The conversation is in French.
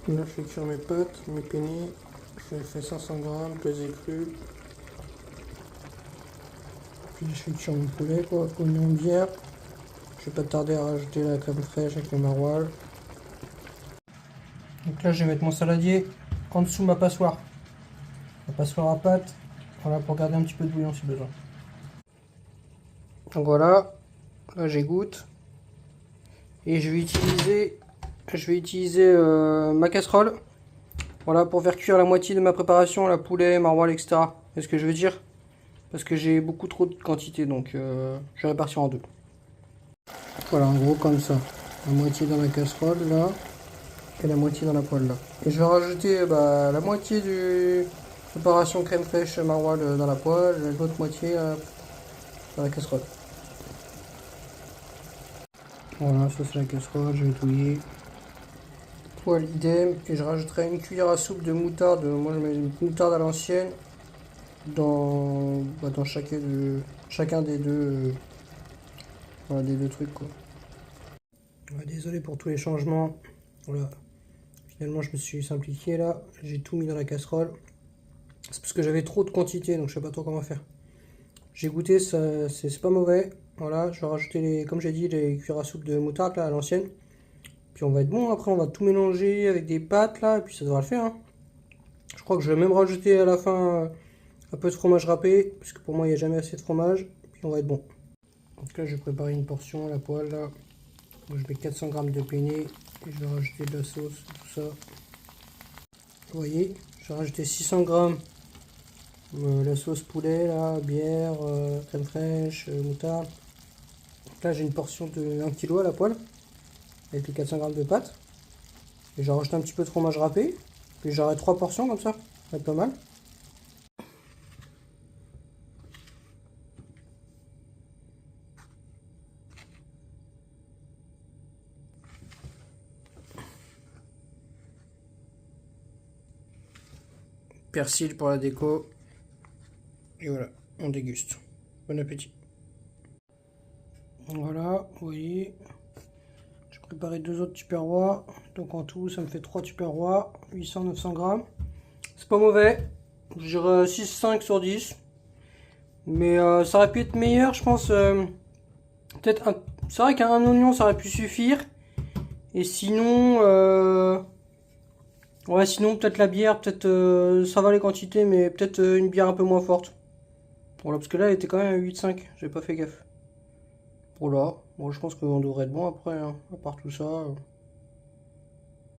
Là, je fais cuire mes pâtes, mes penne. Je fais 500 grammes, pesé cru. Puis je fais cuire mon poulet, quoi, oignon bière. Je vais pas tarder à rajouter la crème fraîche avec le maroilles. Donc là, je vais mettre mon saladier en dessous de ma passoire. La passoire à pâte. Voilà, pour garder un petit peu de bouillon si besoin. Donc voilà, là j'égoutte. Et je vais utiliser ma casserole. Voilà, pour faire cuire la moitié de ma préparation, la poulet, maroilles, etc. C'est ce que je veux dire. Parce que j'ai beaucoup trop de quantité, donc je vais répartir en deux. Voilà, en gros comme ça. La moitié dans la casserole, là. Et la moitié dans la poêle, là. Et je vais rajouter la moitié du préparation crème fraîche maroilles dans la poêle. Et l'autre moitié dans la casserole. Voilà, ça c'est la casserole, je vais touiller. Poêle idem. Et je rajouterai une cuillère à soupe de moutarde. Moi je mets une moutarde à l'ancienne. Dans chacun des deux, voilà, des deux trucs quoi. Ouais, désolé pour tous les changements. Voilà. Finalement je me suis simplifié là. J'ai tout mis dans la casserole. C'est parce que j'avais trop de quantité donc je sais pas trop comment faire. J'ai goûté, c'est pas mauvais. Voilà, je vais rajouter comme j'ai dit, les cuillères à soupe de moutarde là à l'ancienne. Puis on va être bon. Après on va tout mélanger avec des pâtes là et puis ça devra le faire. Hein. Je crois que je vais même rajouter à la fin un peu de fromage râpé, parce que pour moi il n'y a jamais assez de fromage, puis on va être bon. Donc là je vais préparer une portion à la poêle là. Donc, je mets 400 g de penne et je vais rajouter de la sauce, tout ça. Vous voyez, je vais rajouter 600 g la sauce poulet là, bière, crème fraîche, moutarde. Donc là j'ai une portion de 1 kg à la poêle, avec les 400 g de pâtes. Et je rajoute un petit peu de fromage râpé, puis j'aurai 3 portions comme ça va être pas mal. Persil pour la déco. Et voilà, on déguste. Bon appétit. Voilà, vous voyez. J'ai préparé 2 autres tupperwares. Donc en tout, ça me fait 3 tupperwares. 800-900 grammes. C'est pas mauvais. Je dirais 6-5 sur 10. Mais ça aurait pu être meilleur, je pense. Peut-être un... C'est vrai qu'un oignon, ça aurait pu suffire. Et sinon... Ouais, sinon peut-être la bière, peut-être ça va les quantités, mais peut-être une bière un peu moins forte. Voilà, parce que là elle était quand même à 8,5, j'ai pas fait gaffe. Voilà, bon je pense qu'on devrait être bon après, hein, à part tout ça.